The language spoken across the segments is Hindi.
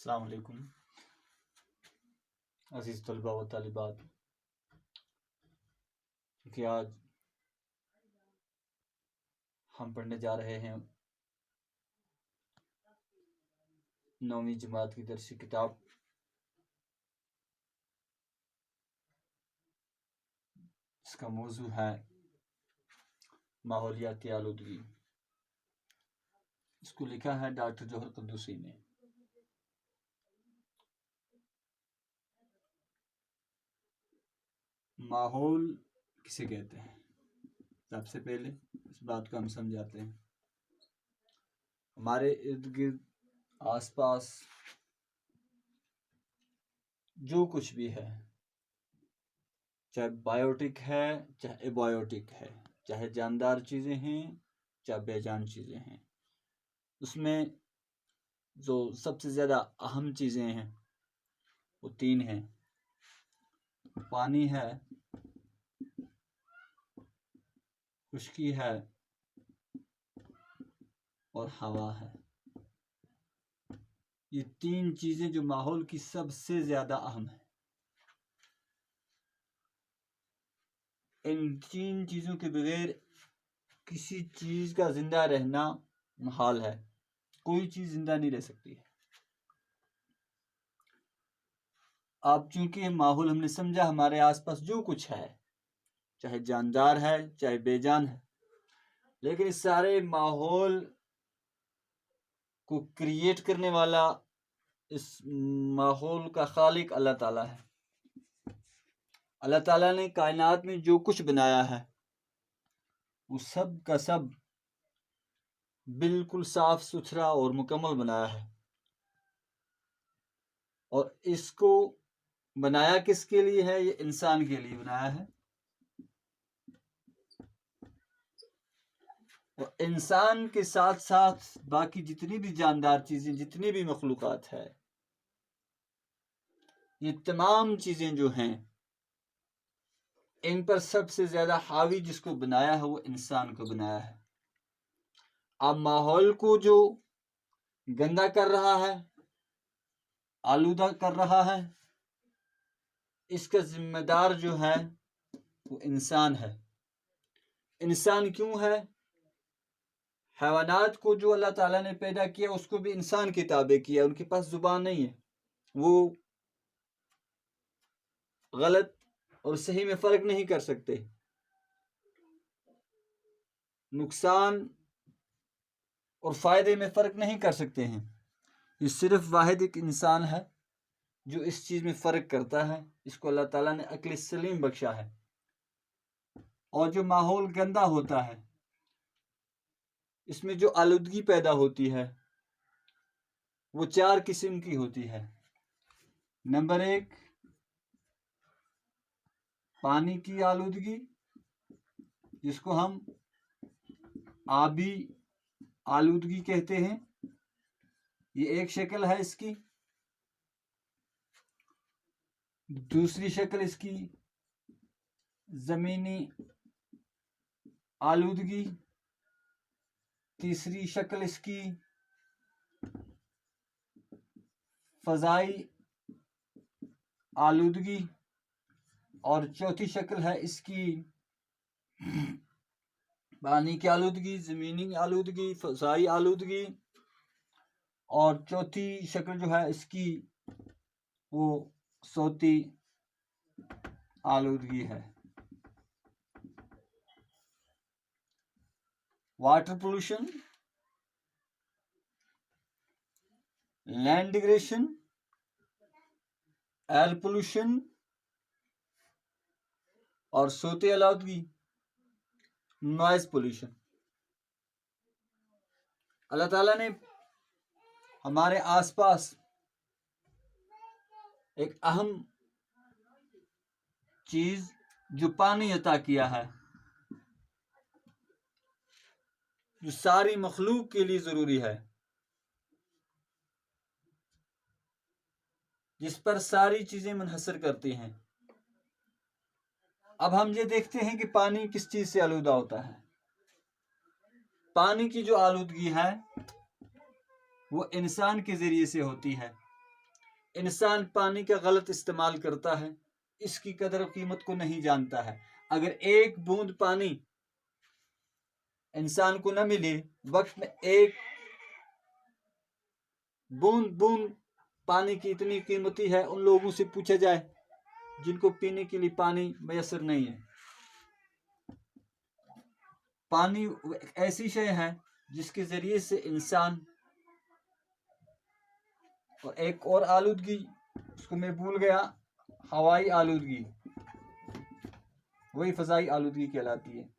अस्सलाम वालेकुम अज़ीज़ तलबा व तालिबात। क्योंकि आज हम पढ़ने जा रहे हैं 9वीं जमात की दरसी किताब इसका मौजू है माहौलियाती आलूदगी। इसको लिखा है डॉक्टर जोहर कुद्दूसी ने। माहौल किसे कहते हैं, सबसे पहले इस बात को हम समझाते हैं। हमारे इर्द गिर्द आसपास जो कुछ भी है, चाहे बायोटिक है चाहे एबायोटिक है, चाहे जानदार चीज़ें हैं चाहे बेजान चीज़ें हैं, उसमें जो सबसे ज़्यादा अहम चीज़ें हैं वो 3 हैं। पानी है, खुश्की है और हवा है। ये 3 चीज़ें जो माहौल की सबसे ज़्यादा अहम है। इन 3 चीज़ों के बगैर किसी चीज़ का जिंदा रहना मुहाल है। कोई चीज़ जिंदा नहीं रह सकती है। अब चूंकि माहौल हमने समझा हमारे आसपास जो कुछ है, चाहे जानदार है चाहे बेजान है, लेकिन इस सारे माहौल को क्रिएट करने वाला, इस माहौल का खालिक अल्लाह ताला है। अल्लाह ताला ने कायनात में जो कुछ बनाया है वो सब का सब बिल्कुल साफ सुथरा और मुकम्मल बनाया है। और इसको बनाया किसके लिए है? ये इंसान के लिए बनाया है। और इंसान के साथ साथ बाकी जितनी भी जानदार चीजें, जितनी भी मखलूकात है, ये तमाम चीजें जो हैं, इन पर सबसे ज्यादा हावी जिसको बनाया है वो इंसान को बनाया है। अब माहौल को जो गंदा कर रहा है, आलूदा कर रहा है, इसका जिम्मेदार जो है वो इंसान है। इंसान क्यों है? हैवानात को जो अल्लाह ताला ने पैदा किया उसको भी इंसान के ताबे किया। उनके पास जुबान नहीं है, वो गलत और सही में फर्क नहीं कर सकते। नुकसान और फायदे में फर्क नहीं कर सकते हैं। ये सिर्फ वाहिद एक इंसान है जो इस चीज में फर्क करता है। इसको अल्लाह ताला ने अक्ल सलीम बख्शा है। और जो माहौल गंदा होता है, इसमें जो आलूदगी पैदा होती है वो 4 किस्म की होती है। नंबर 1, पानी की आलूदगी, जिसको हम आबी आलूदगी कहते हैं। ये एक शक्ल है इसकी। दूसरी शक्ल इसकी जमीनी आलूदगी। तीसरी शक्ल इसकी फजाई आलूदगी। और चौथी शक्ल है इसकी पानी की आलूदगी, जमीनी आलूदगी, फजाई आलूदगी। और चौथी शक्ल जो है इसकी वो सोती आलूदगी है। Water pollution, land degradation, air pollution और सोते आलूदगी, नॉइज पोल्यूशन। अल्लाह ताला ने हमारे आसपास एक अहम चीज जो पानी अता किया है, जो सारी मखलूक के लिए जरूरी है, जिस पर सारी चीजें मुनहसर करती हैं। अब हम ये देखते हैं कि पानी किस चीज से आलूदा होता है। पानी की जो आलूदगी है वो इंसान के जरिए से होती है। इंसान पानी का गलत इस्तेमाल करता है, इसकी कदर कीमत को नहीं जानता है। अगर एक बूंद पानी इंसान को न मिले, वक्त में एक बूंद बूंद पानी की इतनी कीमती है, उन लोगों से पूछा जाए जिनको पीने के लिए पानी मैसर नहीं है। पानी एक ऐसी शय है जिसके जरिए से इंसान, और एक और आलूदगी, उसको मैं भूल गया, हवाई आलूदगी, वही फजाई आलूदगी कहलाती है।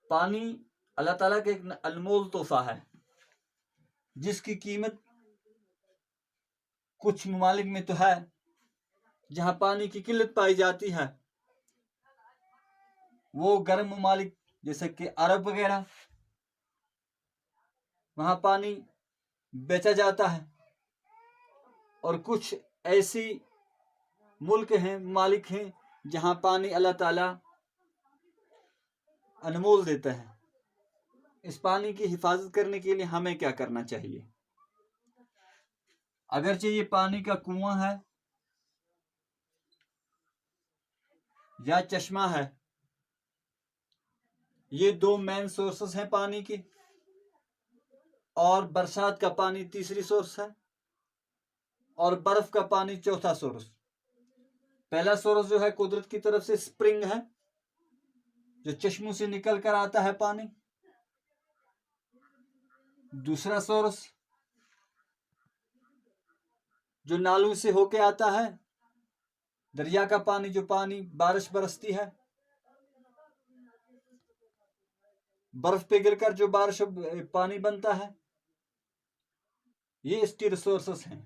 पानी अल्लाह ताला का एक अनमोल तोहफा है जिसकी कीमत कुछ ममालिक में तो है जहां पानी की किल्लत पाई जाती है। वो गर्म ममालिक जैसे कि अरब वगैरह, वहां पानी बेचा जाता है। और कुछ ऐसी मुल्क हैं, ममालिक हैं, जहां पानी अल्लाह ताला अनमोल देता है। इस पानी की हिफाजत करने के लिए हमें क्या करना चाहिए? अगरचे ये पानी का कुआं है या चश्मा है, ये दो मेन सोर्सेस हैं पानी के, और बरसात का पानी तीसरी सोर्स है, और बर्फ का पानी चौथा सोर्स। पहला सोर्स जो है कुदरत की तरफ से स्प्रिंग है, जो चश्मों से निकल कर आता है पानी। दूसरा सोर्स जो नालों से होके आता है, दरिया का पानी, जो पानी बारिश बरसती है, बर्फ पिघलकर जो बारिश पानी बनता है, ये इसके रिसोर्सेस हैं।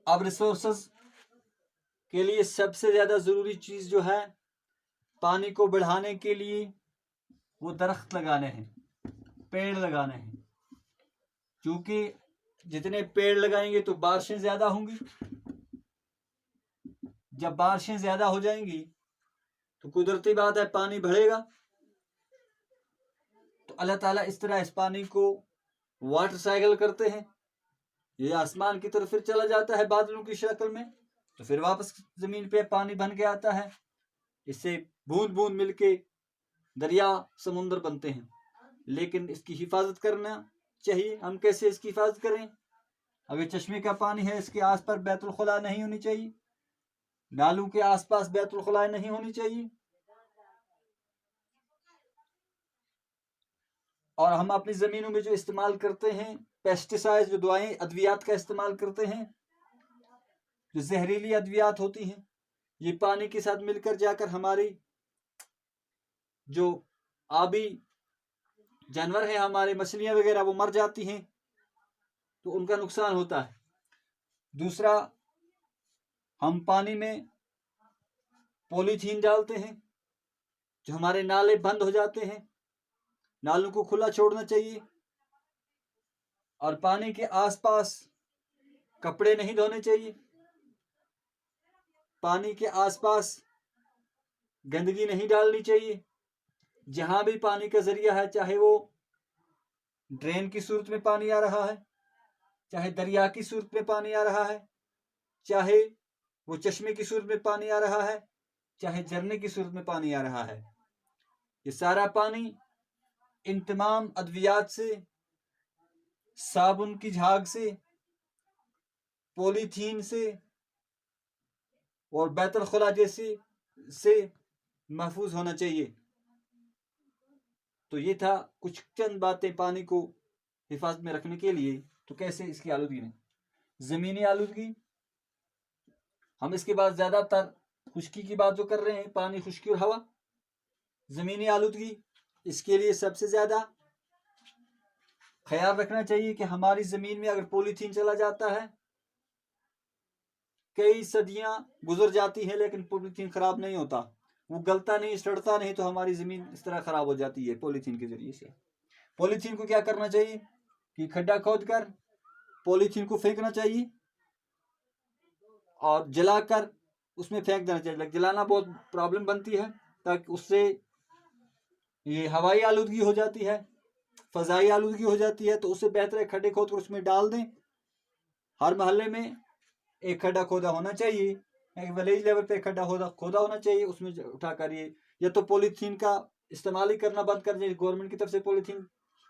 अब रिसोर्सेस के लिए सबसे ज्यादा जरूरी चीज जो है पानी को बढ़ाने के लिए, वो दरख्त लगाने हैं, पेड़ लगाने हैं। क्योंकि जितने पेड़ लगाएंगे तो बारिशें ज्यादा होंगी। जब बारिशें ज्यादा हो जाएंगी तो कुदरती बात है पानी बढ़ेगा। तो अल्लाह ताला इस तरह इस पानी को वाटर साइकिल करते हैं। ये आसमान की तरफ फिर चला जाता है बादलों की शक्ल में, तो फिर वापस जमीन पे पानी बन के आता है। इससे बूंद बूंद मिलके दरिया समुद्र बनते हैं। लेकिन इसकी हिफाजत करना चाहिए। हम कैसे इसकी हिफाजत करें? अगर चश्मे का पानी है, इसके आसपास बैतुल खुला नहीं होनी चाहिए, नालों के आसपास बैतुल खुला नहीं होनी चाहिए। और हम अपनी जमीनों में जो इस्तेमाल करते हैं पेस्टिसाइड, जो दवाएं अद्वियात का इस्तेमाल करते हैं, जो जहरीली अद्वियात होती हैं, ये पानी के साथ मिलकर जाकर हमारी जो आबी जानवर हैं, हमारे मछलियां वगैरह, वो मर जाती हैं, तो उनका नुकसान होता है। दूसरा, हम पानी में पॉलीथीन डालते हैं, जो हमारे नाले बंद हो जाते हैं। नालों को खुला छोड़ना चाहिए। और पानी के आसपास कपड़े नहीं धोने चाहिए। पानी के आसपास गंदगी नहीं डालनी चाहिए। जहां भी पानी का जरिया है, चाहे वो ड्रेन की सूरत में पानी आ रहा है, चाहे दरिया की सूरत में पानी आ रहा है, चाहे वो चश्मे की सूरत में पानी आ रहा है, चाहे झरने की सूरत में पानी आ रहा है, ये सारा पानी इन तमाम अद्वियात से, साबुन की झाग से, पॉलीथीन से और बैतुल खुला जैसे से महफूज होना चाहिए। तो ये था कुछ चंद बातें पानी को हिफाजत में रखने के लिए। तो कैसे इसकी आलूदगी में, जमीनी आलूदगी, हम इसके बाद ज्यादातर खुश्की की बात जो कर रहे हैं, पानी, खुश्की और हवा। जमीनी आलूदगी, इसके लिए सबसे ज्यादा ख्याल रखना चाहिए कि हमारी जमीन में अगर पॉलीथीन चला जाता है, कई सदियां गुजर जाती हैं लेकिन पॉलीथीन खराब नहीं होता, वो गलता नहीं, सड़ता नहीं, तो हमारी जमीन इस तरह खराब हो जाती है पॉलीथीन के जरिए से। पॉलीथीन को क्या करना चाहिए कि खड्डा खोद कर पॉलीथीन को फेंकना चाहिए और जलाकर उसमें फेंक देना चाहिए। जलाना बहुत प्रॉब्लम बनती है, ताकि उससे ये हवाई आलूदगी हो जाती है, फजाई आलूदगी हो जाती है, तो उससे बेहतर है खड्डे खोद कर उसमें डाल दें। हर मोहल्ले में एक खड्डा खोदा होना चाहिए, एक विलेज लेवल पे खड्डा खोदा होना चाहिए। उसमें उठाकर ये, या तो पॉलीथीन का इस्तेमाल ही करना बंद कर दें। गवर्नमेंट की तरफ से पॉलीथीन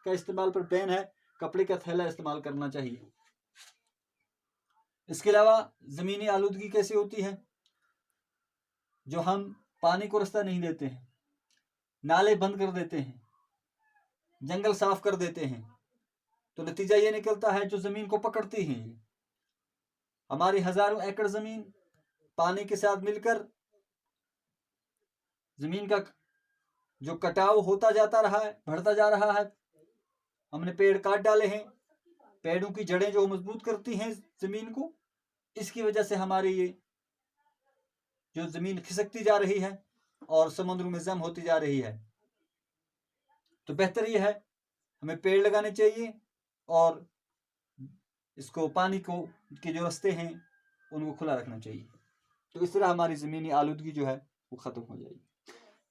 का इस्तेमाल पर बैन है, कपड़े का थैला इस्तेमाल करना चाहिए। इसके अलावा ज़मीनी आलूदगी कैसे होती है? जो हम पानी को रास्ता नहीं देते हैं, नाले बंद कर देते हैं, जंगल साफ कर देते हैं, तो नतीजा ये निकलता है जो ज़मीन को पकड़ती है, हमारी हजारों एकड़ ज़मीन पानी के साथ मिलकर ज़मीन का जो कटाव होता जाता रहा है, बढ़ता जा रहा है। हमने पेड़ काट डाले हैं, पेड़ों की जड़ें जो मजबूत करती हैं ज़मीन को, इसकी वजह से हमारी ये जो ज़मीन खिसकती जा रही है और समुद्रों में जम होती जा रही है। तो बेहतर ये है हमें पेड़ लगाने चाहिए और इसको पानी को के जो रास्ते हैं उनको खुला रखना चाहिए। तो इस तरह हमारी ज़मीनी आलूदगी जो है वो ख़त्म हो जाएगी।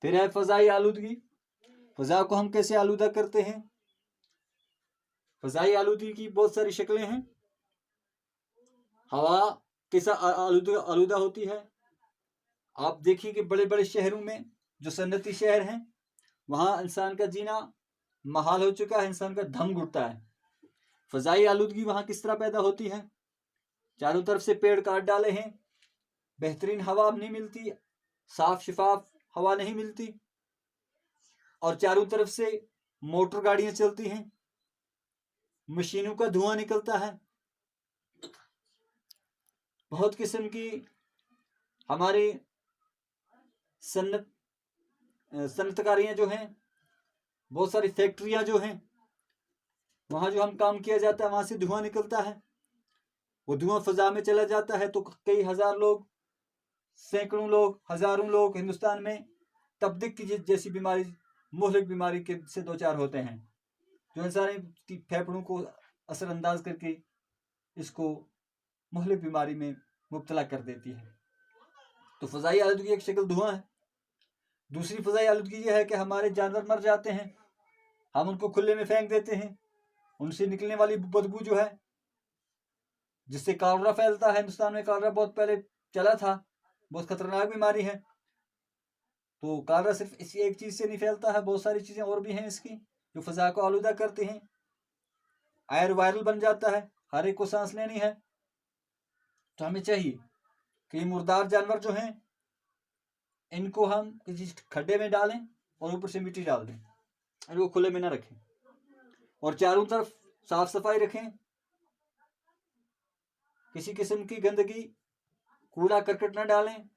फिर है फ़ज़ाई आलूदगी। फ़ज़ा को हम कैसे आलूदा करते हैं? फ़ज़ाई आलूदगी की बहुत सारी शक्लें हैं। हवा कैसा आलूदा होती है? आप देखिए कि बड़े बड़े शहरों में जो सन्नती शहर हैं, वहाँ इंसान का जीना महाल हो चुका है, इंसान का दम घुटता है। फ़ज़ाई आलूदगी वहाँ किस तरह पैदा होती है? चारों तरफ से पेड़ काट डाले हैं, बेहतरीन हवा नहीं मिलती, साफ शिफाफ हवा नहीं मिलती, और चारों तरफ से मोटर गाड़ियां चलती हैं, मशीनों का धुआं निकलता है, बहुत किस्म की हमारी सन्नतकारियां जो हैं, बहुत सारी फैक्ट्रियां जो हैं, वहाँ जो हम काम किया जाता है वहाँ से धुआं निकलता है। वो धुआं फ़ज़ा में चला जाता है तो कई हजार लोग, सैकड़ों लोग, हजारों लोग हिंदुस्तान में तपदिक की जैसी बीमारी, मुहलिक बीमारी के से दो चार होते हैं, जो इंसानी फेफड़ों को असरअंदाज करके इसको मुहलिक बीमारी में मुब्तला कर देती है। तो फ़ज़ाई आलूदगी एक शक्ल धुआं है। दूसरी फ़ज़ाई आलूदगी यह है कि हमारे जानवर मर जाते हैं, हम उनको खुले में फेंक देते हैं, उनसे निकलने वाली बदबू जो है जिससे कॉलरा फैलता है। हिंदुस्तान में कॉलरा बहुत पहले चला था, बहुत खतरनाक बीमारी है। तो कॉलरा सिर्फ इसी एक चीज़ से नहीं फैलता है, बहुत सारी चीज़ें और भी हैं इसकी जो फ़ज़ा को आलूदा करती हैं। एयर वायरल बन जाता है, हर एक को सांस लेनी है, तो हमें चाहिए कि मुर्दार जानवर जो हैं इनको हम किसी खड्डे में डालें और ऊपर से मिट्टी डाल दें, इनको खुले में ना रखें, और चारों तरफ साफ सफाई रखें। किसी किस्म की गंदगी, कूड़ा करकट ना डालें,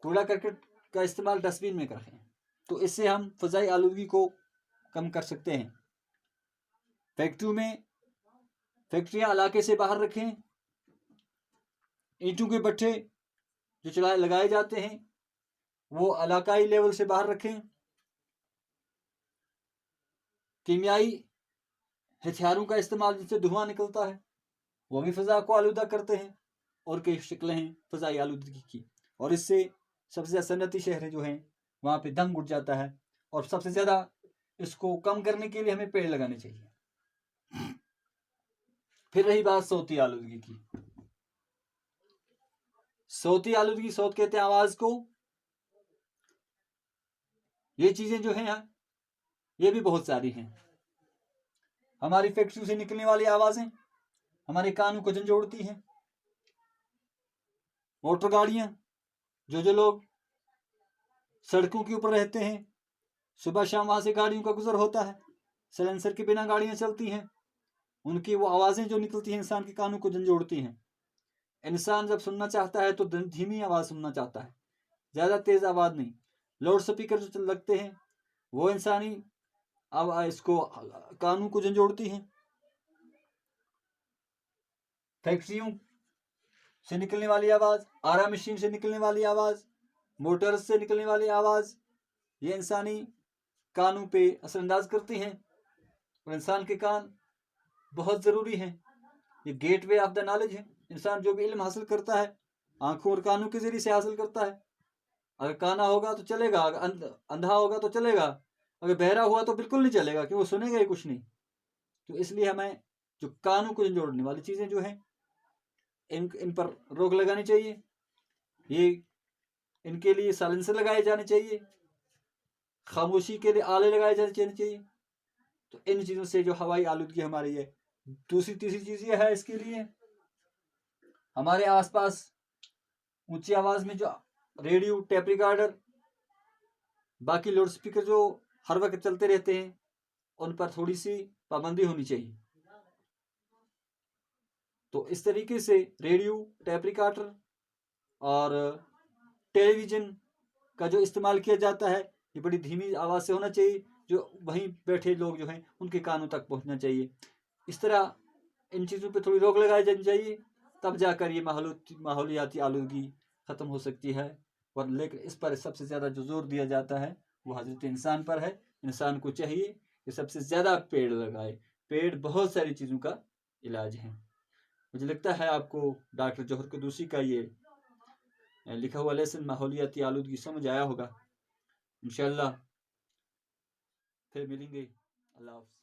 कूड़ा करकट का इस्तेमाल डस्टबिन में करें। तो इससे हम फ़ज़ाई आलूदगी को कम कर सकते हैं। फैक्ट्रियां इलाके से बाहर रखें। ईंटों के भट्ठे जो लगाए जाते हैं वो इलाकाई लेवल से बाहर रखें। कीमियाई हथियारों का इस्तेमाल जिससे धुआं निकलता है वो भी फ़ज़ा को आलूदा करते हैं। और कई शक्लें हैं फ़ज़ाई आलूदगी की, और इससे सबसे ज़्यादा सन्नती शहर जो हैं वहाँ पे दम घुट जाता है। और सबसे ज़्यादा इसको कम करने के लिए हमें पेड़ लगाने चाहिए। फिर रही बात सौती आलूदगी की। सौती आलूदगी, सौत कहते हैं आवाज को। ये चीजें जो हैं ये भी बहुत सारी हैं। हमारी फैक्ट्री से निकलने वाली आवाजें हमारे कानों को झंझोड़ती हैं। मोटर गाड़ियां, जो लोग सड़कों के ऊपर रहते हैं, सुबह शाम वहां से गाड़ियों का गुजर होता है, साइलेंसर के बिना गाड़ियां चलती हैं, उनकी वो आवाजें जो निकलती हैं इंसान के कानों को झंझोड़ती हैं। इंसान जब सुनना चाहता है तो धीमी आवाज सुनना चाहता है, ज्यादा तेज आवाज नहीं। लाउड स्पीकर जो लगते हैं वो इंसानी अब इसको कानों को झंझोड़ती हैं। फैक्ट्रियों से निकलने वाली आवाज, आरा मशीन से निकलने वाली आवाज, मोटर्स से निकलने वाली आवाज, ये इंसानी कानों पे असरअंदाज करती हैं। और इंसान के कान बहुत जरूरी हैं, ये गेटवे ऑफ द नॉलेज है। इंसान जो भी इल्म हासिल करता है आंखों और कानों के जरिए से हासिल करता है। अगर काना होगा तो चलेगा, अंधा होगा तो चलेगा, अगर बहरा हुआ तो बिल्कुल नहीं चलेगा, कि वो सुनेगा ही कुछ नहीं। तो इसलिए हमें जो कानों को जोड़ने वाली चीज़ें जो हैं, इन पर रोक लगानी चाहिए। ये इनके लिए साइलेंसर लगाए जाने चाहिए, खामोशी के लिए आले लगाए जाने चाहिए। तो इन चीज़ों से जो हवाई आलूदगी हमारी है। दूसरी तीसरी चीज़ ये है इसके लिए, हमारे आसपास ऊंची आवाज में जो रेडियो, टेप रिकॉर्डर, बाकी लाउड स्पीकर जो हर वक्त चलते रहते हैं, उन पर थोड़ी सी पाबंदी होनी चाहिए। तो इस तरीके से रेडियो, टेप रिकॉर्डर और टेलीविज़न का जो इस्तेमाल किया जाता है, ये बड़ी धीमी आवाज़ से होना चाहिए, जो वहीं बैठे लोग जो हैं उनके कानों तक पहुंचना चाहिए। इस तरह इन चीज़ों पे थोड़ी रोक लगाई जानी चाहिए, तब जाकर ये माहौलियाती आलूदगी ख़त्म हो सकती है। और लेकिन इस पर सबसे ज़्यादा जो जोर दिया जाता है वो हज़रत इंसान पर है। इंसान को चाहिए कि सबसे ज़्यादा पेड़ लगाए। पेड़ बहुत सारी चीज़ों का इलाज है। मुझे लगता है आपको डॉक्टर जौहर क़ुदूसी का ये लिखा हुआ लेसन माहौलियाती आलूदगी समझ आया होगा। इंशाअल्लाह फिर मिलेंगे। अल्लाह हाफ़िज़।